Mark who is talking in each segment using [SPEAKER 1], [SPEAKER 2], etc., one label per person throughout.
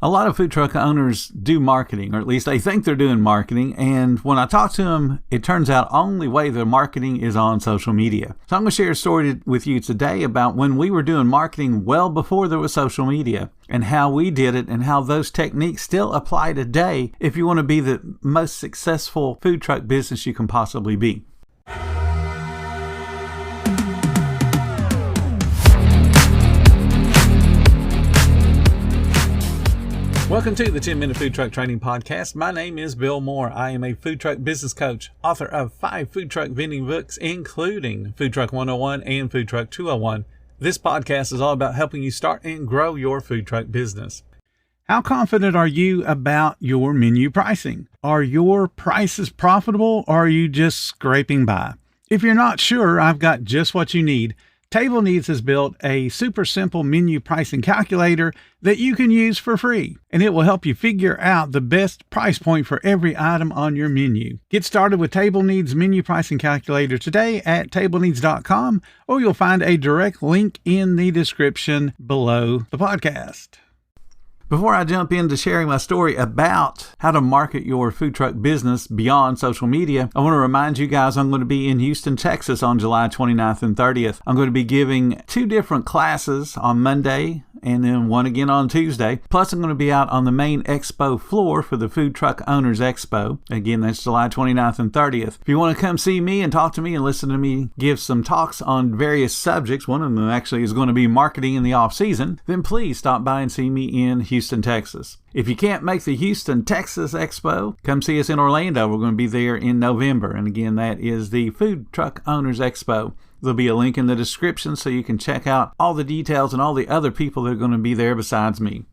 [SPEAKER 1] A lot of food truck owners do marketing, or at least they think they're doing marketing. And when I talk to them, it turns out only way their marketing is on social media. So I'm going to share a story with you today about when we were doing marketing well before there was social media and how we did it and how those techniques still apply today if you want to be the most successful food truck business you can possibly be. Welcome to the 10-Minute Food Truck Training Podcast. My name is Bill Moore. I am a food truck business coach, author of 5 food truck vending books, including Food Truck 101 and Food Truck 201. This podcast is all about helping you start and grow your food truck business. How confident are you about your menu pricing? Are your prices profitable, or are you just scraping by? If you're not sure, I've got just what you need. Table Needs has built a super simple menu pricing calculator that you can use for free, and it will help you figure out the best price point for every item on your menu. Get started with Table Needs menu pricing calculator today at tableneeds.com, or you'll find a direct link in the description below the podcast. Before I jump into sharing my story about how to market your food truck business beyond social media, I want to remind you guys I'm going to be in Houston, Texas on July 29th and 30th. I'm going to be giving 2 different classes on Monday and then one again on Tuesday. Plus, I'm going to be out on the main expo floor for the Food Truck Owners Expo. Again, that's July 29th and 30th. If you want to come see me and talk to me and listen to me give some talks on various subjects, one of them actually is going to be marketing in the off-season, then please stop by and see me in Houston, Texas. If you can't make the Houston, Texas Expo, come see us in Orlando. We're going to be there in November. And again, that is the Food Truck Owners Expo. There'll be a link in the description so you can check out all the details and all the other people that are going to be there besides me.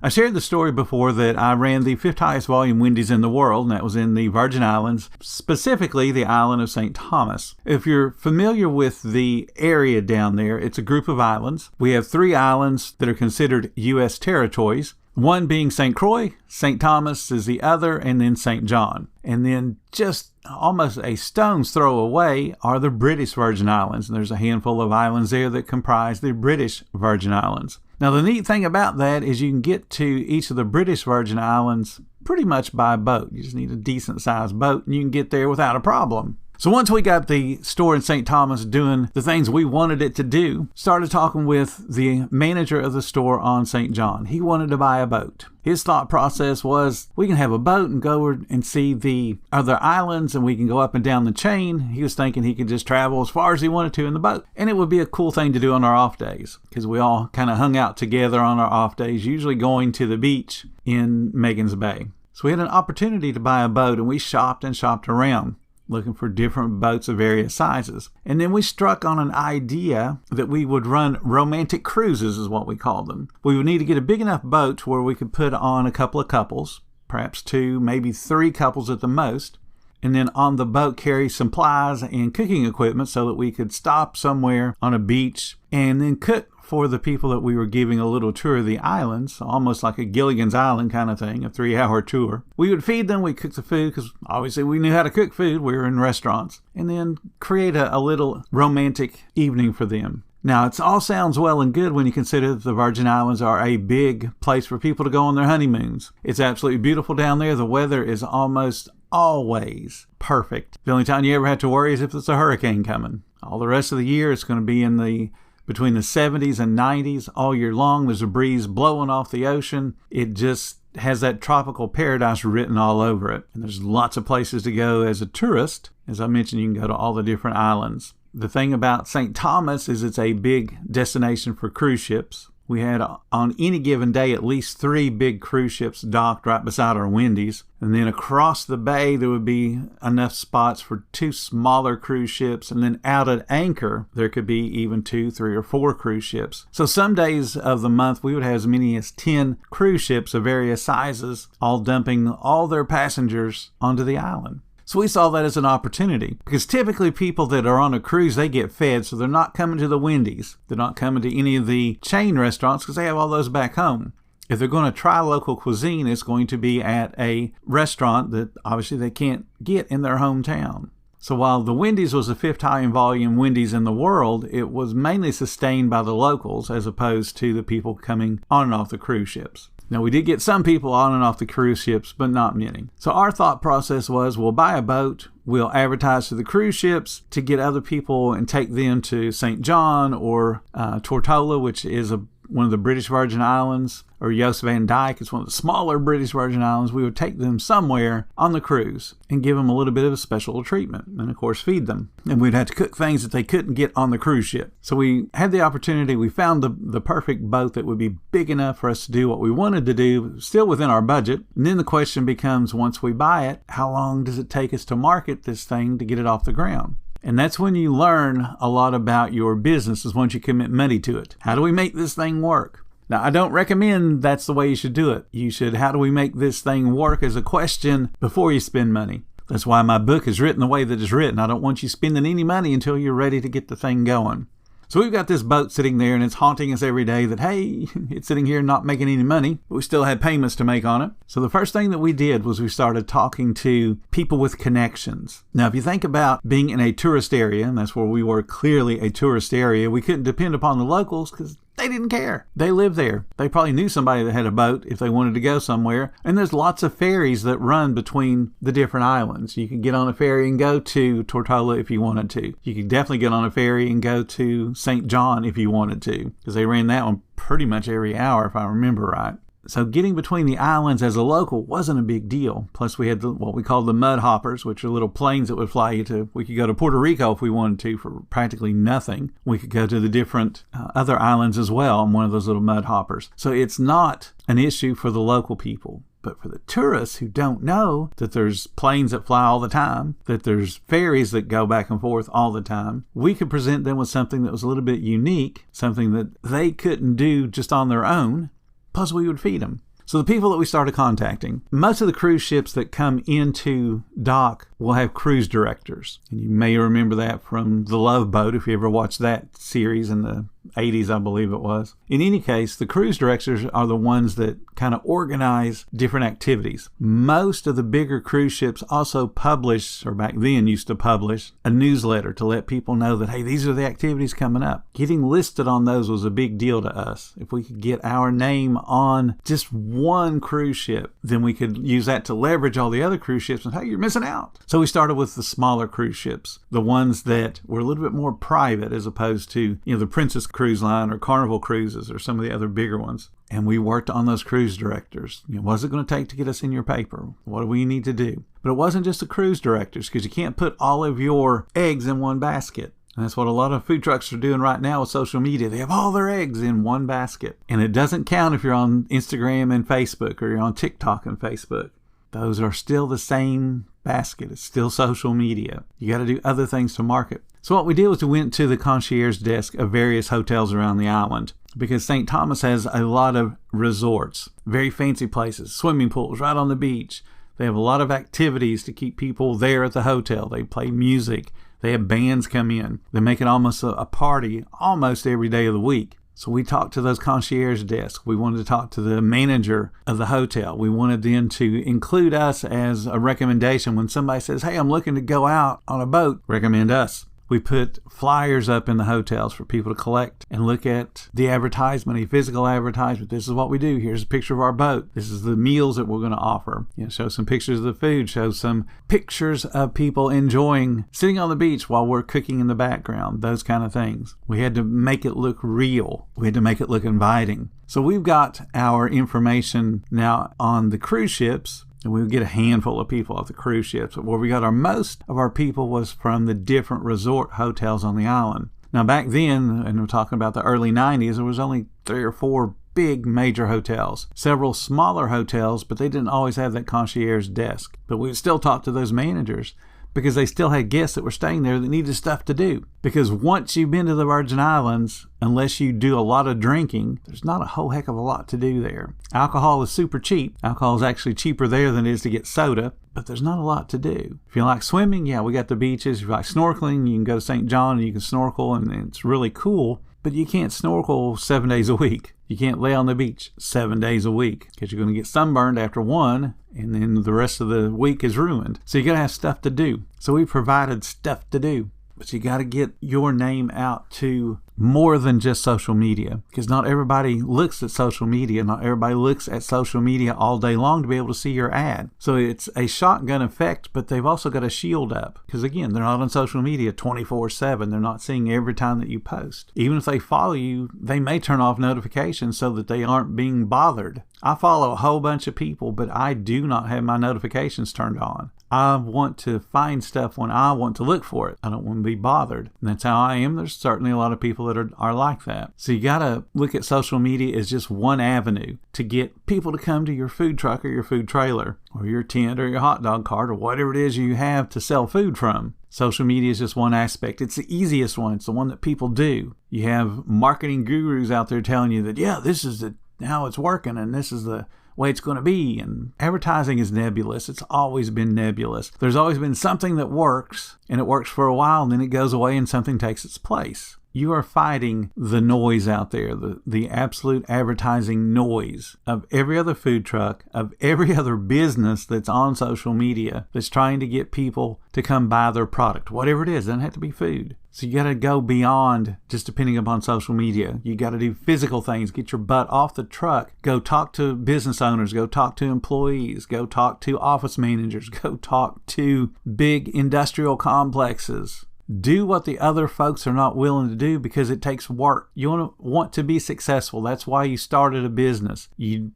[SPEAKER 1] I shared the story before that I ran the 5th highest volume Wendy's in the world, and that was in the Virgin Islands, specifically the island of St. Thomas. If you're familiar with the area down there, it's a group of islands. We have 3 islands that are considered U.S. territories. One being St. Croix, St. Thomas is the other, and then St. John. And then just almost a stone's throw away are the British Virgin Islands. And there's a handful of islands there that comprise the British Virgin Islands. Now, the neat thing about that is you can get to each of the British Virgin Islands pretty much by boat. You just need a decent sized boat and you can get there without a problem. So once we got the store in St. Thomas doing the things we wanted it to do, started talking with the manager of the store on St. John. He wanted to buy a boat. His thought process was, we can have a boat and go and see the other islands and we can go up and down the chain. He was thinking he could just travel as far as he wanted to in the boat. And it would be a cool thing to do on our off days because we all kind of hung out together on our off days, usually going to the beach in Magens Bay. So we had an opportunity to buy a boat and we shopped and shopped around, looking for different boats of various sizes. And then we struck on an idea that we would run romantic cruises, is what we called them. We would need to get a big enough boat where we could put on a couple of couples, perhaps 2, maybe 3 couples at the most, and then on the boat carry supplies and cooking equipment so that we could stop somewhere on a beach and then cook for the people that we were giving a little tour of the islands, almost like a Gilligan's Island kind of thing, a 3-hour tour. We would feed them, we'd cook the food, because obviously we knew how to cook food, we were in restaurants, and then create a little romantic evening for them. Now, it all sounds well and good when you consider that the Virgin Islands are a big place for people to go on their honeymoons. It's absolutely beautiful down there. The weather is almost always perfect. The only time you ever have to worry is if there's a hurricane coming. All the rest of the year, it's going to be between the 70s and 90s all year long. There's a breeze blowing off the ocean. It just has that tropical paradise written all over it. And there's lots of places to go as a tourist. As I mentioned, you can go to all the different islands. The thing about St. Thomas is it's a big destination for cruise ships. We had on any given day at least 3 big cruise ships docked right beside our Wendy's. And then across the bay, there would be enough spots for 2 smaller cruise ships. And then out at anchor, there could be even 2, 3, or 4 cruise ships. So some days of the month, we would have as many as 10 cruise ships of various sizes, all dumping all their passengers onto the island. So we saw that as an opportunity because typically people that are on a cruise, they get fed. So they're not coming to the Wendy's. They're not coming to any of the chain restaurants because they have all those back home. If they're going to try local cuisine, it's going to be at a restaurant that obviously they can't get in their hometown. So while the Wendy's was the 5th high in volume Wendy's in the world, it was mainly sustained by the locals as opposed to the people coming on and off the cruise ships. Now, we did get some people on and off the cruise ships, but not many. So our thought process was, we'll buy a boat, we'll advertise to the cruise ships to get other people and take them to St. John or Tortola, which is one of the British Virgin Islands, or Jost Van Dyke. It's one of the smaller British Virgin Islands. We would take them somewhere on the cruise and give them a little bit of a special treatment and, of course, feed them. And we'd have to cook things that they couldn't get on the cruise ship. So we had the opportunity. We found the perfect boat that would be big enough for us to do what we wanted to do, still within our budget. And then the question becomes, once we buy it, how long does it take us to market this thing to get it off the ground? And that's when you learn a lot about your business, is once you commit money to it. How do we make this thing work? Now, I don't recommend that's the way you should do it. You should, how do we make this thing work, as a question before you spend money. That's why my book is written the way that it's written. I don't want you spending any money until you're ready to get the thing going. So we've got this boat sitting there, and it's haunting us every day that, hey, it's sitting here not making any money, but we still had payments to make on it. So the first thing that we did was we started talking to people with connections. Now, if you think about being in a tourist area, and that's where we were, clearly a tourist area, we couldn't depend upon the locals because they didn't care. They lived there. They probably knew somebody that had a boat if they wanted to go somewhere. And there's lots of ferries that run between the different islands. You could get on a ferry and go to Tortola if you wanted to. You could definitely get on a ferry and go to St. John if you wanted to, because they ran that one pretty much every hour, if I remember right. So getting between the islands as a local wasn't a big deal. Plus, we had what we called the mud hoppers, which are little planes that would fly you to. We could go to Puerto Rico if we wanted to for practically nothing. We could go to the different other islands as well on one of those little mud hoppers. So it's not an issue for the local people. But for the tourists who don't know that there's planes that fly all the time, that there's ferries that go back and forth all the time, we could present them with something that was a little bit unique, something that they couldn't do just on their own. Plus, we would feed them. So the people that we started contacting, most of the cruise ships that come into dock will have cruise directors. And you may remember that from The Love Boat, if you ever watched that series in the 80s, I believe it was. In any case, the cruise directors are the ones that kind of organize different activities. Most of the bigger cruise ships also publish, or back then used to publish, a newsletter to let people know that, hey, these are the activities coming up. Getting listed on those was a big deal to us. If we could get our name on just one cruise ship, then we could use that to leverage all the other cruise ships and, hey, you're missing out. So we started with the smaller cruise ships, the ones that were a little bit more private, as opposed to, the Princess Cruise Line or Carnival Cruises or some of the other bigger ones. And we worked on those cruise directors. What's it going to take to get us in your paper? What do we need to do? But it wasn't just the cruise directors, because you can't put all of your eggs in one basket. And that's what a lot of food trucks are doing right now with social media. They have all their eggs in one basket. And it doesn't count if you're on Instagram and Facebook, or you're on TikTok and Facebook. Those are still the same basket. It's still social media. You got to do other things to market. So what we did was we went to the concierge desk of various hotels around the island, because St. Thomas has a lot of resorts, very fancy places, swimming pools right on the beach. They have a lot of activities to keep people there at the hotel. They play music. They have bands come in. They make it almost a party almost every day of the week. So we talked to those concierge desks. We wanted to talk to the manager of the hotel. We wanted them to include us as a recommendation. When somebody says, hey, I'm looking to go out on a boat, recommend us. We put flyers up in the hotels for people to collect and look at the advertisement, a physical advertisement. This is what we do. Here's a picture of our boat. This is the meals that we're going to offer. Show some pictures of the food. Show some pictures of people enjoying sitting on the beach while we're cooking in the background. Those kind of things. We had to make it look real. We had to make it look inviting. So we've got our information now on the cruise ships. And we would get a handful of people off the cruise ships. But where we got most of our people was from the different resort hotels on the island. Now back then, and we're talking about the early 90s, there was only 3 or 4 big major hotels. Several smaller hotels, but they didn't always have that concierge desk. But we would still talk to those managers, because they still had guests that were staying there that needed stuff to do. Because once you've been to the Virgin Islands, unless you do a lot of drinking, there's not a whole heck of a lot to do there. Alcohol is super cheap. Alcohol is actually cheaper there than it is to get soda, but there's not a lot to do. If you like swimming, yeah, we got the beaches. If you like snorkeling, you can go to St. John and you can snorkel, and it's really cool. But you can't snorkel 7 days a week. You can't lay on the beach 7 days a week, because you're going to get sunburned after one, and then the rest of the week is ruined. So you got to have stuff to do. So we provided stuff to do. But you got to get your name out to more than just social media, because not everybody looks at social media. Not everybody looks at social media all day long to be able to see your ad. So it's a shotgun effect, but they've also got a shield up, because again, they're not on social media 24/7. They're not seeing every time that you post. Even if they follow you, they may turn off notifications so that they aren't being bothered. I follow a whole bunch of people, but I do not have my notifications turned on. I want to find stuff when I want to look for it. I don't want to be bothered. And that's how I am. There's certainly a lot of people that are like that. So you got to look at social media as just one avenue to get people to come to your food truck or your food trailer or your tent or your hot dog cart or whatever it is you have to sell food from. Social media is just one aspect. It's the easiest one. It's the one that people do. You have marketing gurus out there telling you that, yeah, this is how it's working and this is the way it's going to be. And advertising is nebulous. It's always been nebulous. There's always been something that works, and it works for a while, and then it goes away and something takes its place. You are fighting the noise out there, the absolute advertising noise of every other food truck, of every other business that's on social media that's trying to get people to come buy their product, whatever it is. It doesn't have to be food. So you got to go beyond just depending upon social media. You got to do physical things. Get your butt off the truck. Go talk to business owners. Go talk to employees. Go talk to office managers. Go talk to big industrial complexes. Do what the other folks are not willing to do, because it takes work. You want to be successful. That's why you started a business. You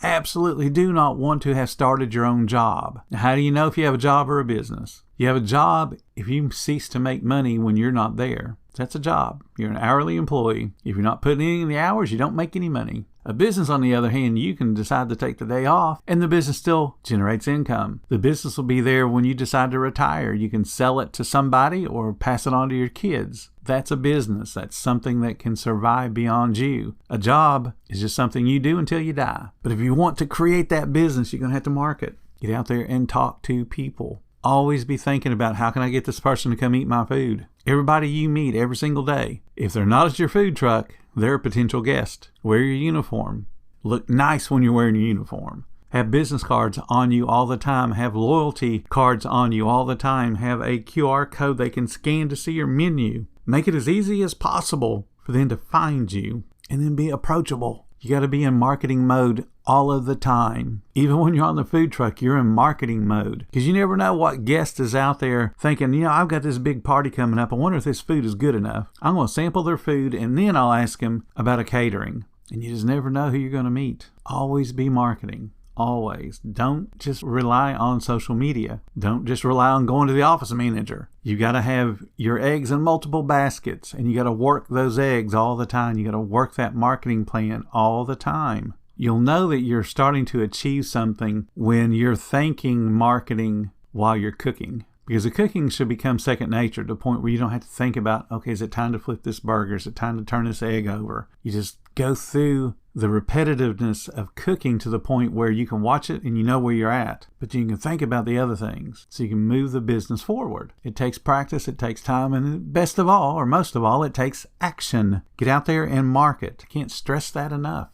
[SPEAKER 1] absolutely do not want to have started your own job. Now, how do you know if you have a job or a business? You have a job if you cease to make money when you're not there. That's a job. You're an hourly employee. If you're not putting in the hours, you don't make any money. A business, on the other hand, you can decide to take the day off and the business still generates income. The business will be there when you decide to retire. You can sell it to somebody or pass it on to your kids. That's a business. That's something that can survive beyond you. A job is just something you do until you die. But if you want to create that business, you're going to have to market. Get out there and talk to people. Always be thinking about, how can I get this person to come eat my food? Everybody you meet every single day, if they're not at your food truck, they're a potential guest. Wear your uniform. Look nice when you're wearing your uniform. Have business cards on you all the time. Have loyalty cards on you all the time. Have a QR code they can scan to see your menu. Make it as easy as possible for them to find you, and then be approachable. You got to be in marketing mode all of the time. Even when you're on the food truck, you're in marketing mode, because you never know what guest is out there thinking, I've got this big party coming up. I wonder if this food is good enough. I'm going to sample their food and then I'll ask them about a catering. And you just never know who you're going to meet. Always be marketing. Always. Don't just rely on social media. Don't just rely on going to the office manager. You got to have your eggs in multiple baskets, and you got to work those eggs all the time. You got to work that marketing plan all the time. You'll know that you're starting to achieve something when you're thinking marketing while you're cooking. Because the cooking should become second nature, to the point where you don't have to think about, okay, is it time to flip this burger? Is it time to turn this egg over? You just go through the repetitiveness of cooking to the point where you can watch it and you know where you're at. But you can think about the other things so you can move the business forward. It takes practice, it takes time, and best of all, or most of all, it takes action. Get out there and market. Can't stress that enough.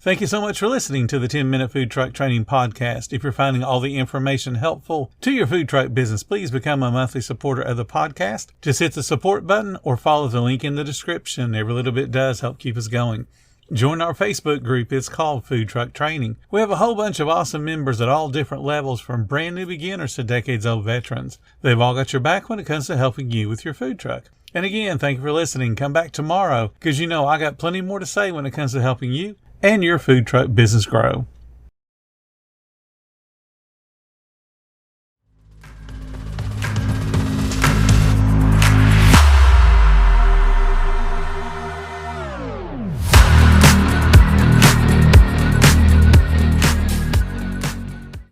[SPEAKER 1] Thank you so much for listening to the 10-Minute Food Truck Training Podcast. If you're finding all the information helpful to your food truck business, please become a monthly supporter of the podcast. Just hit the support button or follow the link in the description. Every little bit does help keep us going. Join our Facebook group. It's called Food Truck Training. We have a whole bunch of awesome members at all different levels, from brand new beginners to decades-old veterans. They've all got your back when it comes to helping you with your food truck. And again, thank you for listening. Come back tomorrow, because I got plenty more to say when it comes to helping you and your food truck business grow.